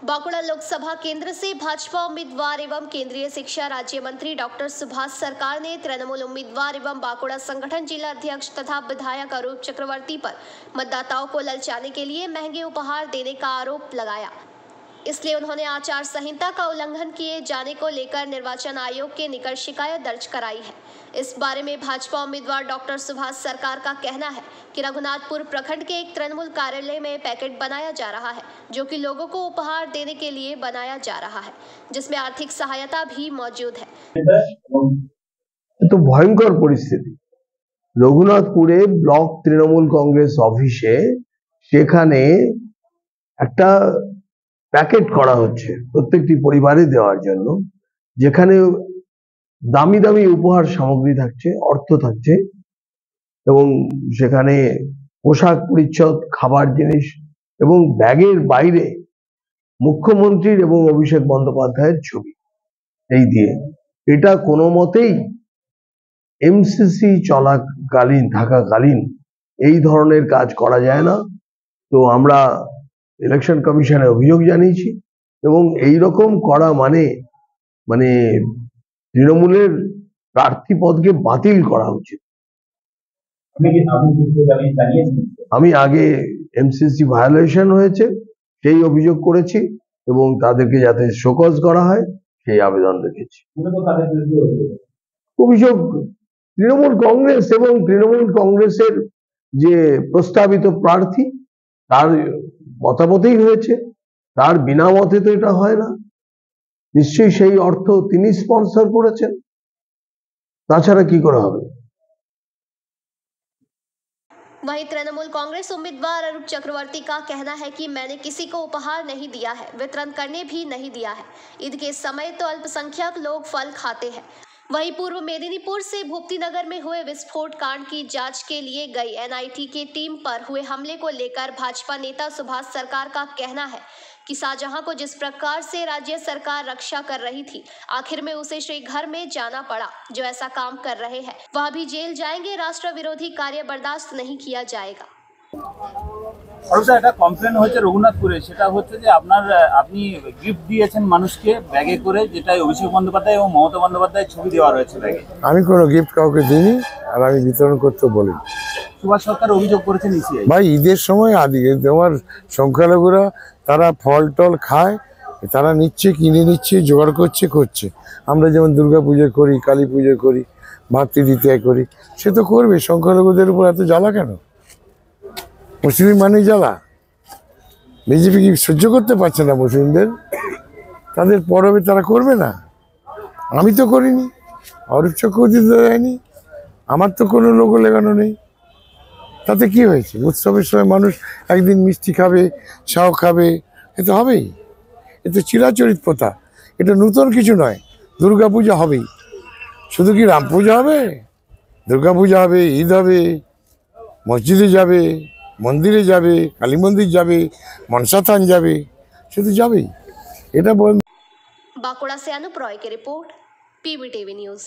बांकुड़ा लोकसभा केंद्र से भाजपा उम्मीदवार एवं केंद्रीय शिक्षा राज्य मंत्री डॉक्टर सुभाष सरकार ने तृणमूल उम्मीदवार एवं बांकुड़ा संगठन जिला अध्यक्ष तथा विधायक अरूप चक्रवर्ती पर मतदाताओं को ललचाने के लिए महंगे उपहार देने का आरोप लगाया। इसलिए उन्होंने आचार संहिता का उल्लंघन किए जाने को लेकर निर्वाचन आयोग के निकट शिकायत दर्ज कराई है। इस बारे में भाजपा उम्मीदवार डॉक्टर सुभाष सरकार का कहना है कि रघुनाथपुर प्रखंड के एक तृणमूल कार्यालय में पैकेट बनाया जा रहा है, जो कि लोगों को उपहार देने के लिए बनाया जा रहा है, जिसमें आर्थिक सहायता भी मौजूद है। तो भयंकर परिस्थिति रघुनाथपुरे ब्लॉक तृणमूल कांग्रेस ऑफिसे सेखाने একটা প্যাকেট করা হচ্ছে প্রত্যেকটি পরিবারে দেওয়ার জন্য, যেখানে দামি দামি উপহার সামগ্রী থাকছে, অর্থ থাকছে এবং সেখানে পোশাক পরিচ্ছদ, খাবার জিনিস এবং ব্যাগের বাইরে মুখ্যমন্ত্রীর এবং অভিষেক বন্দ্যোপাধ্যায়ের ছবি। এই দিয়ে এটা কোনো মতেই এমসিসি থাকাকালীন এই ধরনের কাজ করা যায় না। তো আমরা ইলেকশন কমিশনে অভিযোগ জানিয়েছি এবং এই রকম করা মানে তৃণমূলের প্রার্থী পদকে বাতিল করা উচিত। আমি আগে এমসিসি ভায়োলেশন হয়েছে সেই অভিযোগ করেছি এবং তাদেরকে যাতে শোকজ করা হয় সেই আবেদন রেখেছি। অভিযোগ তৃণমূল কংগ্রেস এবং তৃণমূল কংগ্রেসের যে প্রস্তাবিত প্রার্থী তার মতামতেই হয়েছে, তার বিনা মতে তো এটা হয় না। নিশ্চয়ই সেই অর্থ তিনি স্পন্সর করেছেন, তাছাড়া কি করে হবে। वहीं तृणमूल कांग्रेस उम्मीदवार अरूप चक्रवर्ती का कहना है कि मैंने किसी को उपहार नहीं दिया है, वितरण करने भी नहीं दिया है। ईद के समय तो अल्पसंख्यक लोग फल खाते हैं। वहीं पूर्व मेदिनीपुर से भूपतिनगर में हुए विस्फोट कांड की जांच के लिए गई एनआईटी की टीम पर हुए हमले को लेकर भाजपा नेता सुभाष सरकार का कहना है कि शाहजहां को जिस प्रकार से राज्य सरकार रक्षा कर रही थी, आखिर में उसे श्री घर में जाना पड़ा। जो ऐसा काम कर रहे हैं वह भी जेल जाएंगे। राष्ट्र विरोधी कार्य बर्दाश्त नहीं किया जाएगा। একটা কমপ্লেন হয়েছে রঘুনাথপুরে, সেটা হচ্ছে যে আপনি গিফট দিয়েছেন মানুষকে ব্যাগে করে, যেটাই অভিষেক বন্দ্যোপাধ্যায় এবং মমতা বন্দ্যোপাধ্যায়ের ছবি দেওয়া রয়েছে ব্যাগে। আমি কোনো গিফট কাউকে দিইনি আর আমি বিতরণ করতে বলিনি। সুভাষ সরকার অভিযোগ করেছেন ইসিআই। ভাই ঈদের সময় তোমার সংখ্যালঘুরা তারা ফল টল খায়, তারা নিচ্ছে, কিনে নিচ্ছে, জোগাড় করছে। আমরা যেমন দুর্গা পুজো করি, কালী পুজো করি, ভাতৃদ্বিতীয়া করি, সে তো করবে। সংখ্যালঘুদের উপর এত জ্বালা কেন? মুসলিম মানে জ্বালা। বিজেপি কি সহ্য করতে পারছে না মুসলিমদের? তাদের পরবে তারা করবে না? আমি তো করিনি, অরূপ চক্রবর্তী তো দেয়নি, আমার তো কোনো লোগো লাগানো নেই। তাতে কি হয়েছে? উৎসবের সময় মানুষ একদিন মিষ্টি খাবে, শাও খাবে, এ তো হবেই। এ তো চিরাচরিত প্রথা, এটা নতুন কিছু নয়। দুর্গা পূজা হবেই। শুধু কি রাম পূজা হবে? দুর্গা পূজা হবে, ঈদ হবে, মসজিদে যাবে, মন্দিরে যাবে, কালী মন্দির যাবে, মনসা থান যাবে, সে তো যাবেই। এটা बांकुड़ा से अनुप रॉय की रिपोर्ट, पीबीटीवी न्यूज।